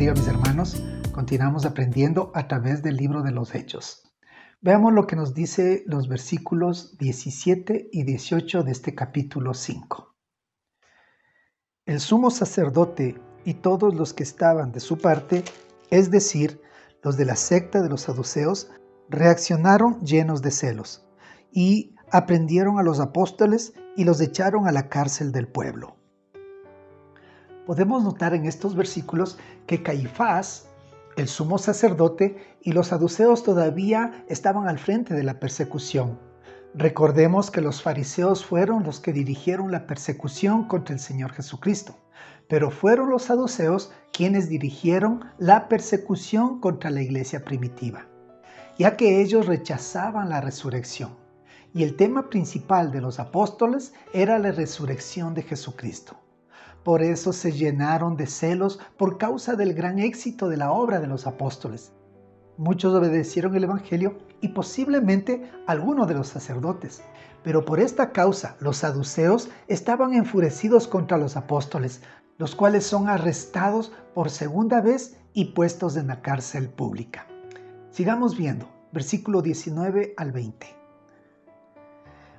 bendiga, mis hermanos. Continuamos aprendiendo a través del libro de los Hechos. Veamos lo que nos dice los versículos 17 y 18 de este capítulo 5. El sumo sacerdote y todos los que estaban de su parte, es decir, los de la secta de los saduceos, reaccionaron llenos de celos y aprendieron a los apóstoles y los echaron a la cárcel del pueblo. Podemos notar en estos versículos que Caifás, el sumo sacerdote, y los saduceos todavía estaban al frente de la persecución. Recordemos que los fariseos fueron los que dirigieron la persecución contra el Señor Jesucristo, pero fueron los saduceos quienes dirigieron la persecución contra la iglesia primitiva, ya que ellos rechazaban la resurrección. Y el tema principal de los apóstoles era la resurrección de Jesucristo. Por eso se llenaron de celos por causa del gran éxito de la obra de los apóstoles. Muchos obedecieron el evangelio y posiblemente algunos de los sacerdotes. Pero por esta causa los saduceos estaban enfurecidos contra los apóstoles, los cuales son arrestados por segunda vez y puestos en la cárcel pública. Sigamos viendo, versículo 19 al 20.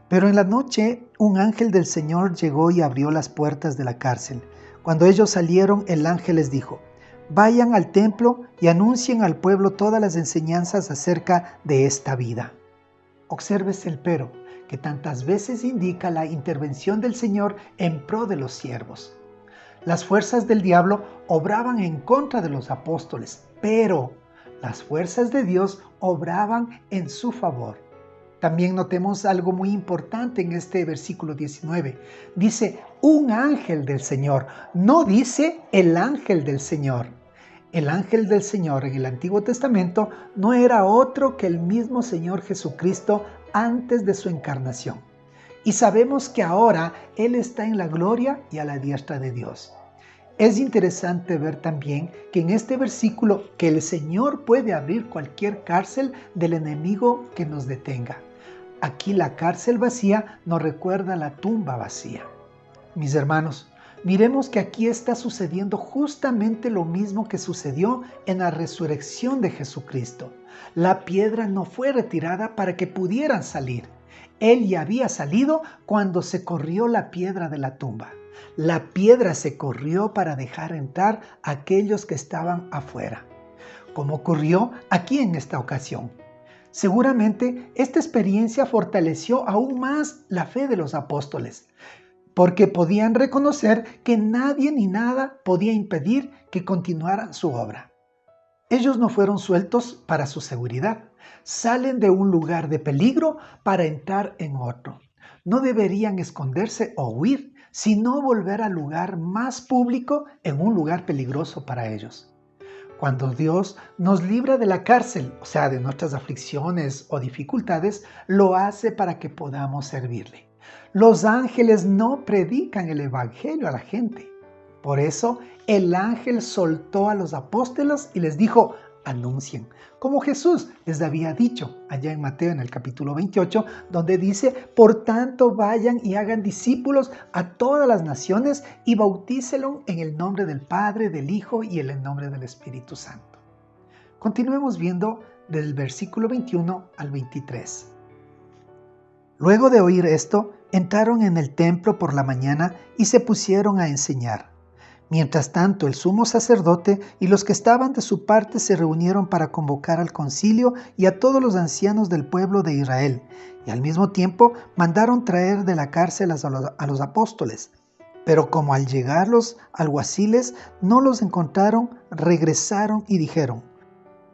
Pero en la noche un ángel del Señor llegó y abrió las puertas de la cárcel. Cuando ellos salieron, el ángel les dijo: vayan al templo y anuncien al pueblo todas las enseñanzas acerca de esta vida. Obsérvese el pero, que tantas veces indica la intervención del Señor en pro de los siervos. Las fuerzas del diablo obraban en contra de los apóstoles, pero las fuerzas de Dios obraban en su favor. También notemos algo muy importante en este versículo 19. Dice un ángel del Señor, no dice el ángel del Señor. El ángel del Señor en el Antiguo Testamento no era otro que el mismo Señor Jesucristo antes de su encarnación. Y sabemos que ahora Él está en la gloria y a la diestra de Dios. Es interesante ver también que en este versículo que el Señor puede abrir cualquier cárcel del enemigo que nos detenga. Aquí la cárcel vacía nos recuerda la tumba vacía. Mis hermanos, miremos que aquí está sucediendo justamente lo mismo que sucedió en la resurrección de Jesucristo. La piedra no fue retirada para que pudieran salir. Él ya había salido cuando se corrió la piedra de la tumba. La piedra se corrió para dejar entrar a aquellos que estaban afuera, como ocurrió aquí en esta ocasión. Seguramente esta experiencia fortaleció aún más la fe de los apóstoles, porque podían reconocer que nadie ni nada podía impedir que continuaran su obra. Ellos no fueron sueltos para su seguridad. Salen de un lugar de peligro para entrar en otro. No deberían esconderse o huir, sino volver al lugar más público en un lugar peligroso para ellos. Cuando Dios nos libra de la cárcel, o sea, de nuestras aflicciones o dificultades, lo hace para que podamos servirle. Los ángeles no predican el evangelio a la gente. Por eso, el ángel soltó a los apóstoles y les dijo: anuncien, como Jesús les había dicho allá en Mateo en el capítulo 28, donde dice: por tanto vayan y hagan discípulos a todas las naciones y bautícelos en el nombre del Padre, del Hijo y en el nombre del Espíritu Santo. Continuemos viendo del versículo 21 al 23. Luego de oír esto, entraron en el templo por la mañana y se pusieron a enseñar. Mientras tanto, el sumo sacerdote y los que estaban de su parte se reunieron para convocar al concilio y a todos los ancianos del pueblo de Israel, y al mismo tiempo mandaron traer de la cárcel a los apóstoles. Pero como al llegar los alguaciles no los encontraron, regresaron y dijeron: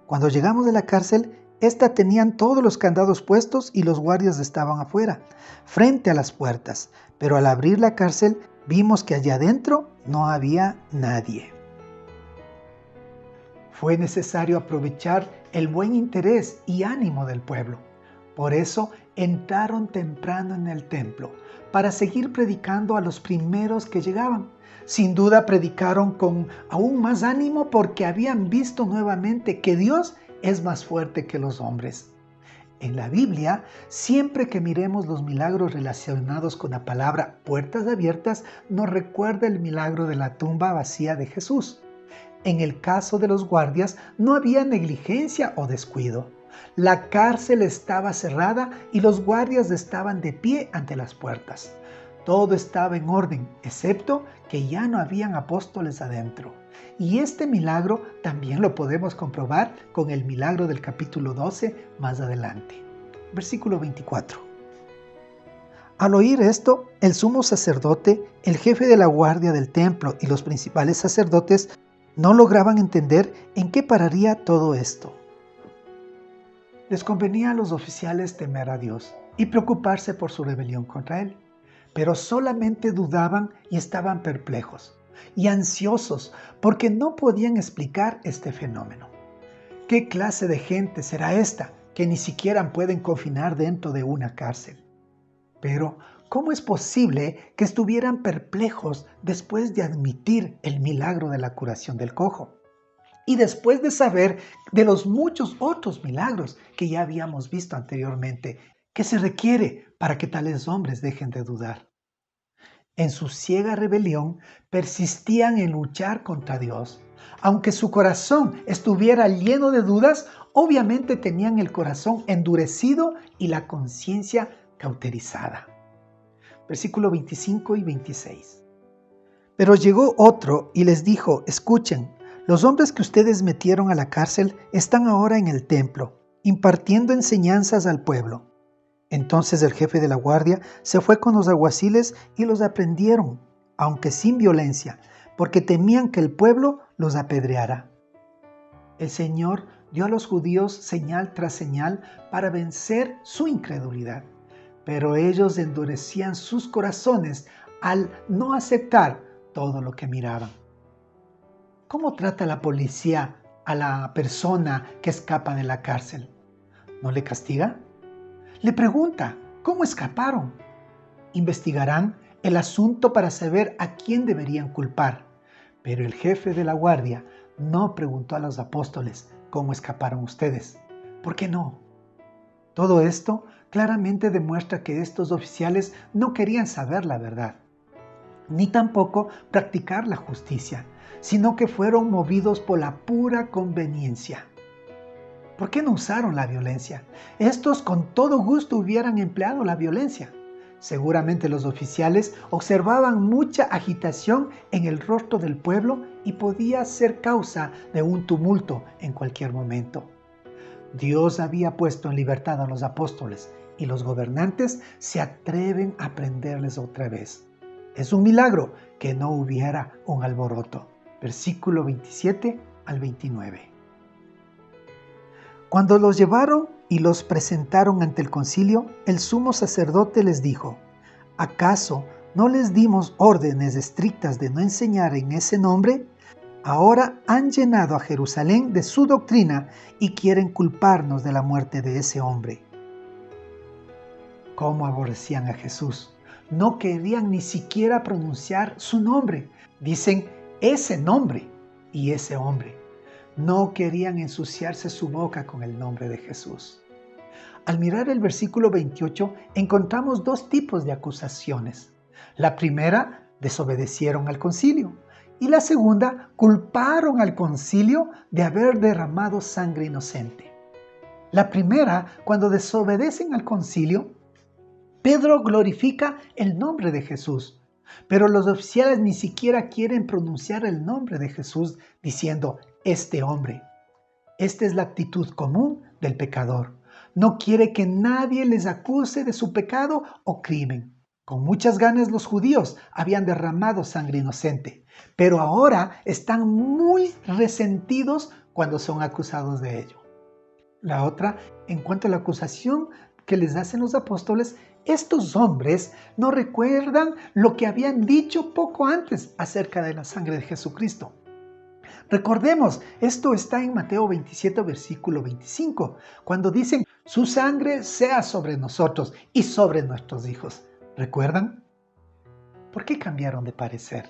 cuando llegamos de la cárcel, esta tenían todos los candados puestos y los guardias estaban afuera, frente a las puertas, pero al abrir la cárcel vimos que allá adentro no había nadie. Fue necesario aprovechar el buen interés y ánimo del pueblo. Por eso entraron temprano en el templo, para seguir predicando a los primeros que llegaban. Sin duda predicaron con aún más ánimo porque habían visto nuevamente que Dios es más fuerte que los hombres. En la Biblia, siempre que miremos los milagros relacionados con la palabra puertas abiertas, nos recuerda el milagro de la tumba vacía de Jesús. En el caso de los guardias no había negligencia o descuido. La cárcel estaba cerrada y los guardias estaban de pie ante las puertas. Todo estaba en orden, excepto que ya no habían apóstoles adentro. Y este milagro también lo podemos comprobar con el milagro del capítulo 12 más adelante. Versículo 24. Al oír esto, el sumo sacerdote, el jefe de la guardia del templo y los principales sacerdotes no lograban entender en qué pararía todo esto. Les convenía a los oficiales temer a Dios y preocuparse por su rebelión contra Él, pero solamente dudaban y estaban perplejos y ansiosos porque no podían explicar este fenómeno. ¿Qué clase de gente será esta que ni siquiera pueden confinar dentro de una cárcel? Pero, ¿cómo es posible que estuvieran perplejos después de admitir el milagro de la curación del cojo? Y después de saber de los muchos otros milagros que ya habíamos visto anteriormente, que se requiere para que tales hombres dejen de dudar. En su ciega rebelión persistían en luchar contra Dios. Aunque su corazón estuviera lleno de dudas, obviamente tenían el corazón endurecido y la conciencia cauterizada. Versículo 25 y 26. Pero llegó otro y les dijo: escuchen, los hombres que ustedes metieron a la cárcel están ahora en el templo, impartiendo enseñanzas al pueblo. Entonces el jefe de la guardia se fue con los alguaciles y los aprendieron, aunque sin violencia, porque temían que el pueblo los apedreara. El Señor dio a los judíos señal tras señal para vencer su incredulidad, pero ellos endurecían sus corazones al no aceptar todo lo que miraban. ¿Cómo trata la policía a la persona que escapa de la cárcel? ¿No le castiga? Le pregunta, ¿cómo escaparon? Investigarán el asunto para saber a quién deberían culpar. Pero el jefe de la guardia no preguntó a los apóstoles, ¿cómo escaparon ustedes? ¿Por qué no? Todo esto claramente demuestra que estos oficiales no querían saber la verdad, ni tampoco practicar la justicia, sino que fueron movidos por la pura conveniencia. ¿Por qué no usaron la violencia? Estos con todo gusto hubieran empleado la violencia. Seguramente los oficiales observaban mucha agitación en el rostro del pueblo y podía ser causa de un tumulto en cualquier momento. Dios había puesto en libertad a los apóstoles y los gobernantes se atreven a prenderles otra vez. Es un milagro que no hubiera un alboroto. Versículo 27 al 29. Cuando los llevaron y los presentaron ante el concilio, el sumo sacerdote les dijo: ¿acaso no les dimos órdenes estrictas de no enseñar en ese nombre? Ahora han llenado a Jerusalén de su doctrina y quieren culparnos de la muerte de ese hombre. ¿Cómo aborrecían a Jesús? No querían ni siquiera pronunciar su nombre. Dicen ese nombre y ese hombre. No querían ensuciarse su boca con el nombre de Jesús. Al mirar el versículo 28, encontramos dos tipos de acusaciones. La primera, desobedecieron al concilio. Y la segunda, culparon al concilio de haber derramado sangre inocente. La primera, cuando desobedecen al concilio, Pedro glorifica el nombre de Jesús. Pero los oficiales ni siquiera quieren pronunciar el nombre de Jesús diciendo este hombre. Esta es la actitud común del pecador. No quiere que nadie les acuse de su pecado o crimen. Con muchas ganas los judíos habían derramado sangre inocente, pero ahora están muy resentidos cuando son acusados de ello. La otra, en cuanto a la acusación que les hacen los apóstoles, estos hombres no recuerdan lo que habían dicho poco antes acerca de la sangre de Jesucristo. Recordemos, esto está en Mateo 27, versículo 25, cuando dicen, su sangre sea sobre nosotros y sobre nuestros hijos. ¿Recuerdan? ¿Por qué cambiaron de parecer?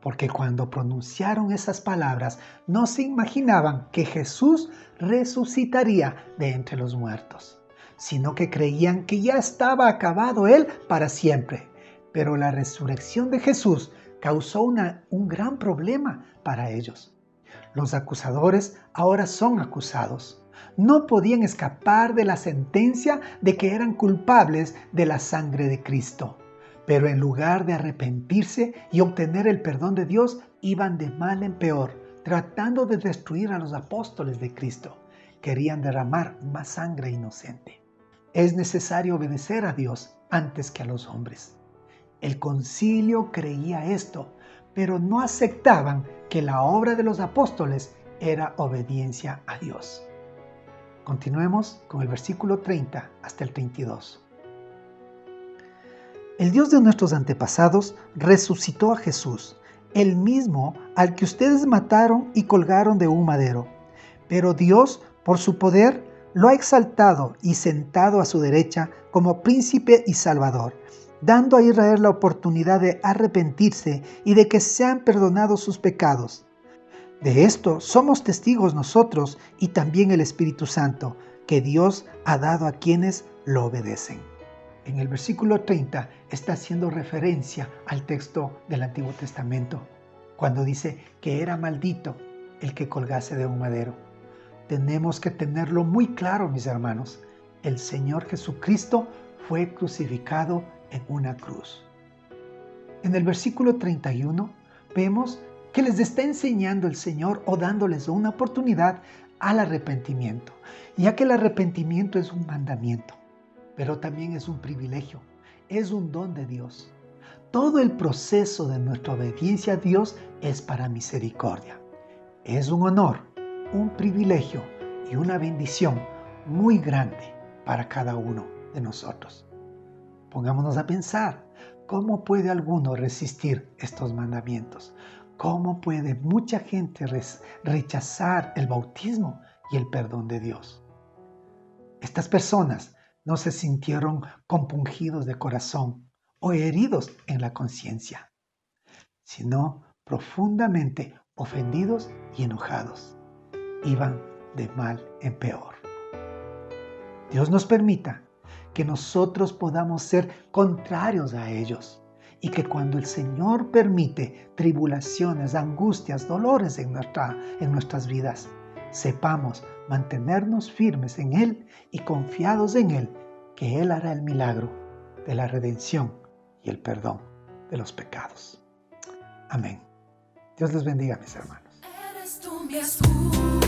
Porque cuando pronunciaron esas palabras, no se imaginaban que Jesús resucitaría de entre los muertos, sino que creían que ya estaba acabado Él para siempre. Pero la resurrección de Jesús causó un gran problema para ellos. Los acusadores ahora son acusados. No podían escapar de la sentencia de que eran culpables de la sangre de Cristo. Pero en lugar de arrepentirse y obtener el perdón de Dios, iban de mal en peor, tratando de destruir a los apóstoles de Cristo. Querían derramar más sangre inocente. Es necesario obedecer a Dios antes que a los hombres. El concilio creía esto, pero no aceptaban que la obra de los apóstoles era obediencia a Dios. Continuemos con el versículo 30 hasta el 32. El Dios de nuestros antepasados resucitó a Jesús, el mismo al que ustedes mataron y colgaron de un madero. Pero Dios, por su poder, lo ha exaltado y sentado a su derecha como príncipe y salvador, dando a Israel la oportunidad de arrepentirse y de que sean perdonados sus pecados. De esto somos testigos nosotros y también el Espíritu Santo, que Dios ha dado a quienes lo obedecen. En el versículo 30 está haciendo referencia al texto del Antiguo Testamento, cuando dice que era maldito el que colgase de un madero. Tenemos que tenerlo muy claro, mis hermanos. El Señor Jesucristo fue crucificado en una cruz. En el versículo 31 vemos que les está enseñando el Señor o dándoles una oportunidad al arrepentimiento, ya que el arrepentimiento es un mandamiento, pero también es un privilegio, es un don de Dios. Todo el proceso de nuestra obediencia a Dios es para misericordia. Es un honor, un privilegio y una bendición muy grande para cada uno de nosotros. Pongámonos a pensar, ¿cómo puede alguno resistir estos mandamientos? ¿Cómo puede mucha gente rechazar el bautismo y el perdón de Dios? Estas personas no se sintieron compungidos de corazón o heridos en la conciencia, sino profundamente ofendidos y enojados. Iban de mal en peor. Dios nos permita que nosotros podamos ser contrarios a ellos y que cuando el Señor permite tribulaciones, angustias, dolores en nuestras vidas, sepamos mantenernos firmes en Él y confiados en Él, que Él hará el milagro de la redención y el perdón de los pecados. Amén. Dios les bendiga, mis hermanos. Eres tú mi escudo.